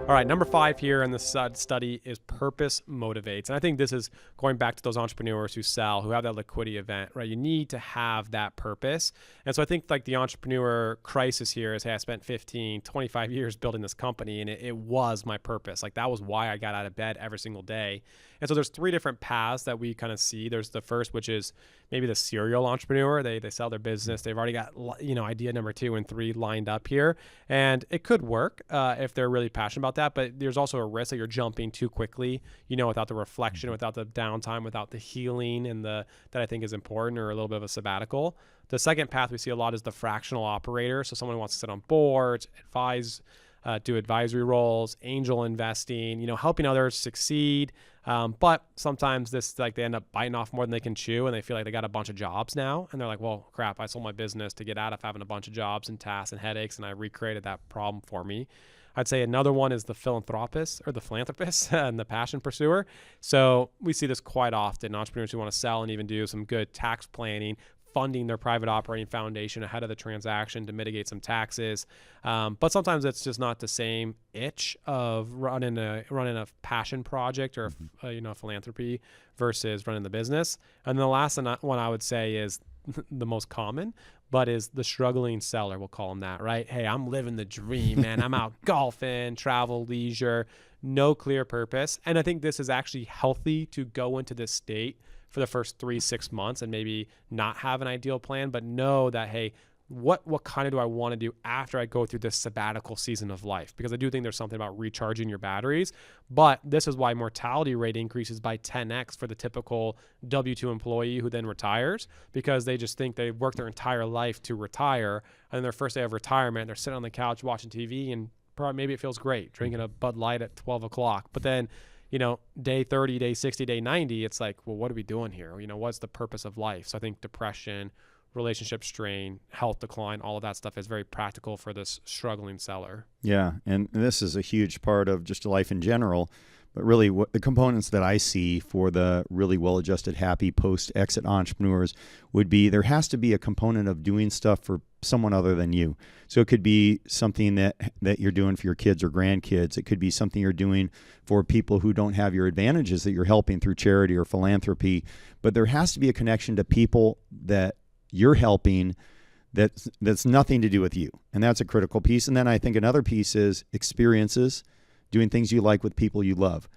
All right, number 5 here in the study is purpose motivates. And I think this is going back to those entrepreneurs who sell, who have that liquidity event, right? You need to have that purpose. And so I think like the entrepreneur crisis here is, hey, I spent 15, 25 years building this company and it was my purpose. Like that was why I got out of bed every single day. And so there's 3 different paths that we kind of see. There's the first, which is maybe the serial entrepreneur. They sell their business. They've already got, idea number 2 and 3 lined up here. And it could work if they're really passionate about that. But there's also a risk that you're jumping too quickly, without the reflection, without the downtime, without the healing and that I think is important, or a little bit of a sabbatical. The second path we see a lot is the fractional operator. So someone who wants to sit on boards, advise, do advisory roles, angel investing, helping others succeed. But sometimes they end up biting off more than they can chew, and they feel like they got a bunch of jobs now. And they're like, well, crap, I sold my business to get out of having a bunch of jobs and tasks and headaches, and I recreated that problem for me. I'd say another one is the philanthropist and the passion pursuer. So we see this quite often, entrepreneurs who want to sell and even do some good tax planning, funding their private operating foundation ahead of the transaction to mitigate some taxes. But sometimes it's just not the same itch of running a passion project or a philanthropy versus running the business. And the last one I would say is the most common, but is the struggling seller. We'll call them that, right? Hey, I'm living the dream, man. I'm out golfing, travel, leisure, no clear purpose. And I think this is actually healthy to go into this state for the first 3-6 months and maybe not have an ideal plan, but know that, hey, what kind of do I want to do after I go through this sabbatical season of life? Because I do think there's something about recharging your batteries, but this is why mortality rate increases by 10x for the typical W-2 employee who then retires, because they just think they work their entire life to retire, and then their first day of retirement, they're sitting on the couch watching TV, and probably maybe it feels great drinking a Bud Light at 12 o'clock, but then day 30, day 60, day 90, it's like, well, what are we doing here? What's the purpose of life? So I think depression, relationship strain, health decline, all of that stuff is very practical for this struggling seller. Yeah, and this is a huge part of just life in general. But really, what the components that I see for the really well-adjusted, happy post-exit entrepreneurs would be there has to be a component of doing stuff for someone other than you. So it could be something that you're doing for your kids or grandkids. It could be something you're doing for people who don't have your advantages that you're helping through charity or philanthropy. But there has to be a connection to people that you're helping that's nothing to do with you. And that's a critical piece. And then I think another piece is experiences, doing things you like with people you love.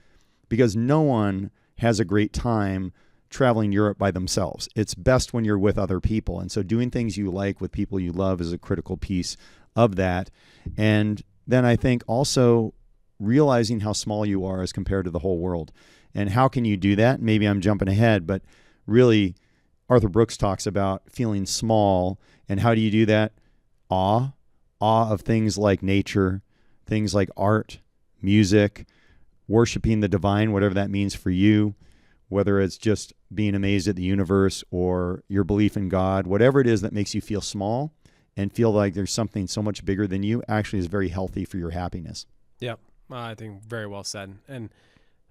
Because no one has a great time traveling Europe by themselves. It's best when you're with other people. And so doing things you like with people you love is a critical piece of that. And then I think also realizing how small you are as compared to the whole world. And how can you do that? Maybe I'm jumping ahead, but really Arthur Brooks talks about feeling small. And how do you do that? Awe of things like nature, things like art, music, worshiping the divine, whatever that means for you, whether it's just being amazed at the universe or your belief in God, whatever it is that makes you feel small and feel like there's something so much bigger than you, actually is very healthy for your happiness. Yep. I think very well said. And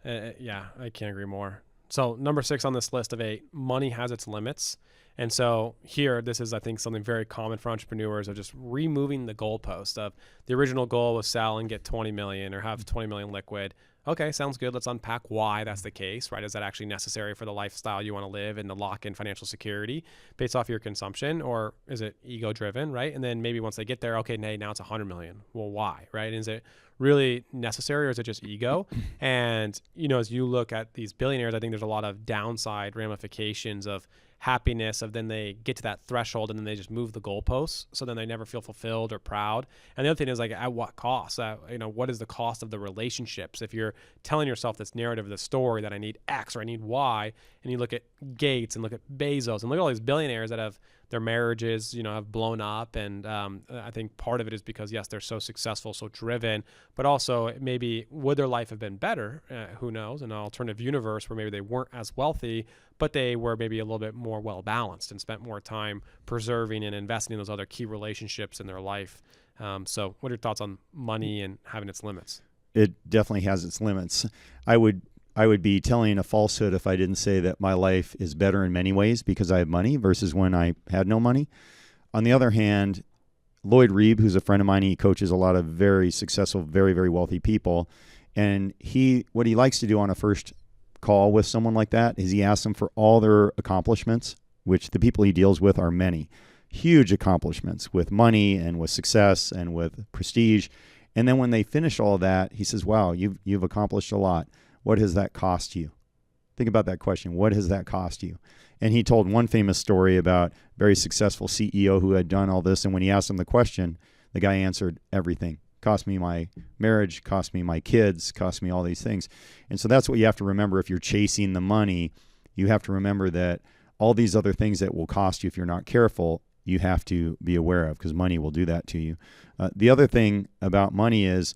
yeah, I can't agree more. So number 6 on this list of 8, money has its limits. And so here, this is, I think, something very common for entrepreneurs of just removing the goalpost of the original goal was sell and get 20 million or have 20 million liquid. Okay, sounds good. Let's unpack why that's the case, right? Is that actually necessary for the lifestyle you want to live and to lock in financial security based off your consumption, or is it ego driven, right? And then maybe once they get there, okay, now it's 100 million. Well, why, right? Is it really necessary, or is it just ego? And, as you look at these billionaires, I think there's a lot of downside ramifications of happiness of then they get to that threshold and then they just move the goalposts. So then they never feel fulfilled or proud. And the other thing is like, at what cost? What is the cost of the relationships? If you're telling yourself this narrative of the story that I need X or I need Y, and you look at Gates and look at Bezos and look at all these billionaires that have their marriages, have blown up. And I think part of it is because, yes, they're so successful, so driven, but also maybe would their life have been better? Who knows? In an alternative universe where maybe they weren't as wealthy, but they were maybe a little bit more well-balanced and spent more time preserving and investing in those other key relationships in their life. So what are your thoughts on money and having its limits? It definitely has its limits. I would be telling a falsehood if I didn't say that my life is better in many ways because I have money versus when I had no money. On the other hand, Lloyd Reeb, who's a friend of mine, he coaches a lot of very successful, very, very wealthy people. And what he likes to do on a first call with someone like that is he asks them for all their accomplishments, which the people he deals with are many. Huge accomplishments with money and with success and with prestige. And then when they finish all of that, he says, wow, you've accomplished a lot. What has that cost you? Think about that question. What has that cost you? And he told one famous story about a very successful CEO who had done all this. And when he asked him the question, the guy answered everything. Cost me my marriage, cost me my kids, cost me all these things. And so that's what you have to remember. If you're chasing the money, you have to remember that all these other things that will cost you if you're not careful, you have to be aware of, because money will do that to you. The other thing about money is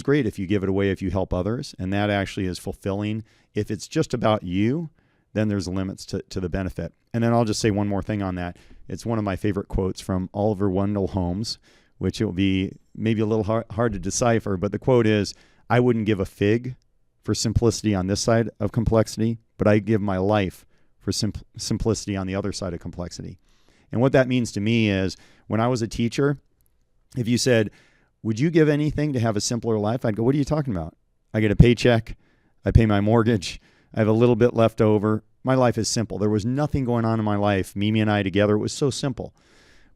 great if you give it away, if you help others, and that actually is fulfilling. If it's just about you, then there's limits to the benefit. And then I'll just say one more thing on that. It's one of my favorite quotes from Oliver Wendell Holmes, which will be maybe a little hard to decipher, but the quote is, I wouldn't give a fig for simplicity on this side of complexity, but I give my life for simplicity on the other side of complexity. And what that means to me is, when I was a teacher, if you said, would you give anything to have a simpler life? I'd go, what are you talking about? I get a paycheck, I pay my mortgage, I have a little bit left over. My life is simple. There was nothing going on in my life, Mimi and I together. It was so simple.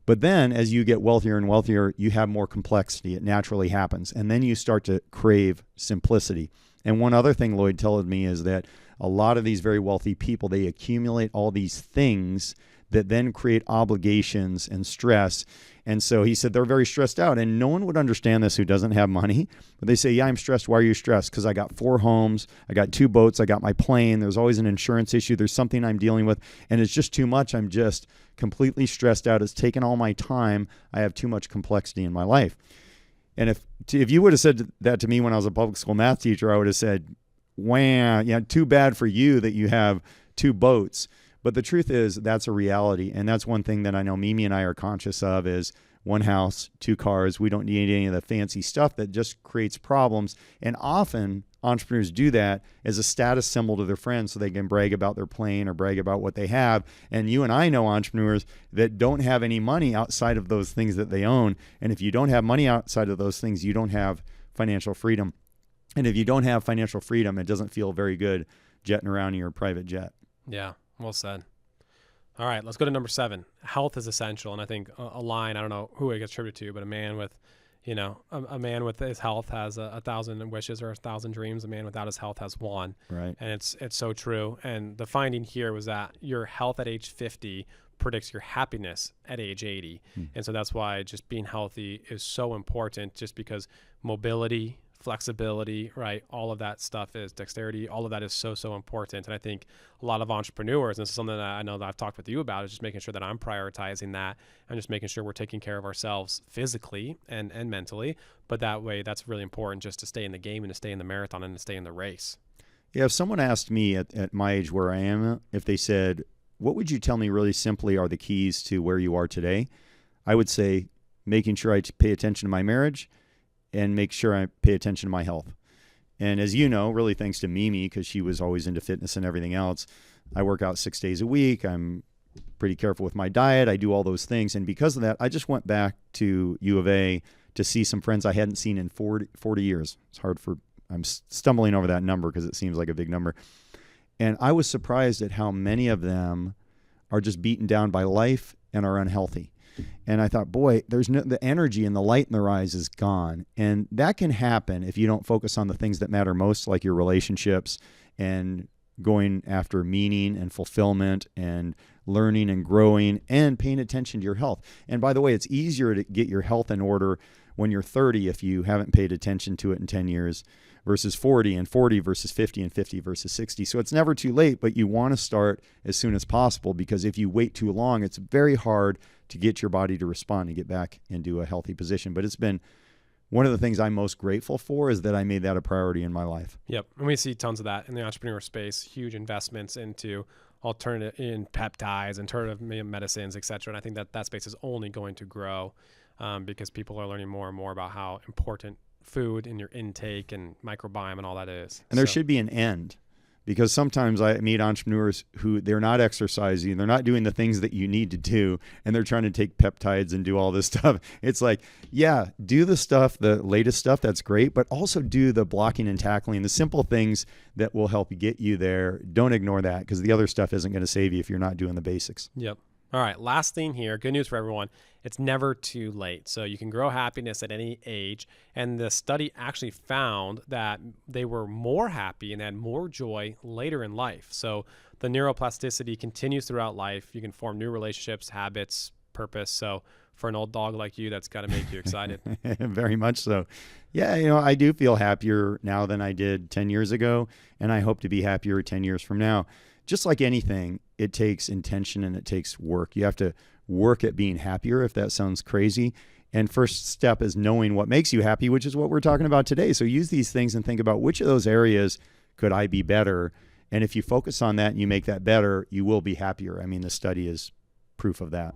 But then as you get wealthier and wealthier, you have more complexity. It naturally happens. And then you start to crave simplicity. And one other thing Lloyd told me is that a lot of these very wealthy people, they accumulate all these things that then create obligations and stress. And so he said they're very stressed out. And no one would understand this who doesn't have money. But they say, yeah, I'm stressed. Why are you stressed? Because I got 4 homes, I got 2 boats, I got my plane. There's always an insurance issue. There's something I'm dealing with. And it's just too much. I'm just completely stressed out. It's taken all my time. I have too much complexity in my life. And if you would have said that to me when I was a public school math teacher, I would have said, wow, yeah, too bad for you that you have 2 boats. But the truth is, that's a reality. And that's one thing that I know Mimi and I are conscious of is 1 house, 2 cars. We don't need any of the fancy stuff that just creates problems. And often entrepreneurs do that as a status symbol to their friends so they can brag about their plane or brag about what they have. And you and I know entrepreneurs that don't have any money outside of those things that they own. And if you don't have money outside of those things, you don't have financial freedom. And if you don't have financial freedom, it doesn't feel very good jetting around in your private jet. Yeah. Well said. All right, let's go to number 7. Health is essential. And I think a line, I don't know who it gets attributed to, but a man with, a man with his health has 1,000 wishes or 1,000 dreams. A man without his health has 1. Right. And it's so true. And the finding here was that your health at age 50 predicts your happiness at age 80. And so that's why just being healthy is so important, just because mobility, flexibility, right? All of that stuff is dexterity. All of that is so important. And I think a lot of entrepreneurs, and this is something that I know that I've talked with you about, is just making sure that I'm prioritizing that and just making sure we're taking care of ourselves physically and mentally. But that way, that's really important, just to stay in the game and to stay in the marathon and to stay in the race. Yeah. If someone asked me at my age where I am, if they said, what would you tell me really simply are the keys to where you are today? I would say making sure I pay attention to my marriage and make sure I pay attention to my health. And as you know, really thanks to Mimi, because she was always into fitness and everything else, I work out 6 days a week. I'm pretty careful with my diet. I do all those things. And because of that, I just went back to U of A to see some friends I hadn't seen in 40 years. I'm stumbling over that number because it seems like a big number. And I was surprised at how many of them are just beaten down by life and are unhealthy. And I thought, boy, the energy and the light in their eyes is gone. And that can happen if you don't focus on the things that matter most, like your relationships and going after meaning and fulfillment and learning and growing and paying attention to your health. And by the way, it's easier to get your health in order when you're 30 if you haven't paid attention to it in 10 years versus 40, and 40 versus 50, and 50 versus 60. So it's never too late, but you want to start as soon as possible, because if you wait too long, it's very hard to get your body to respond and get back into a healthy position. But it's been one of the things I'm most grateful for, is that I made that a priority in my life. Yep. And we see tons of that in the entrepreneur space, huge investments into peptides, alternative medicines, et cetera. And I think that space is only going to grow because people are learning more and more about how important food and your intake and microbiome and all that is. And there should be an end. Because sometimes I meet entrepreneurs who they're not exercising, they're not doing the things that you need to do, and they're trying to take peptides and do all this stuff. It's like, yeah, do the stuff, the latest stuff, that's great, but also do the blocking and tackling, the simple things that will help get you there. Don't ignore that, because the other stuff isn't going to save you if you're not doing the basics. Yep. All right, last thing here, good news for everyone. It's never too late. So you can grow happiness at any age. And the study actually found that they were more happy and had more joy later in life. So the neuroplasticity continues throughout life. You can form new relationships, habits, purpose. So for an old dog like you, that's got to make you excited. Very much so. Yeah, I do feel happier now than I did 10 years ago, and I hope to be happier 10 years from now. Just like anything, it takes intention and it takes work. You have to work at being happier, if that sounds crazy. And first step is knowing what makes you happy, which is what we're talking about today. So use these things and think about which of those areas could I be better. And if you focus on that and you make that better, you will be happier. I mean, the study is proof of that.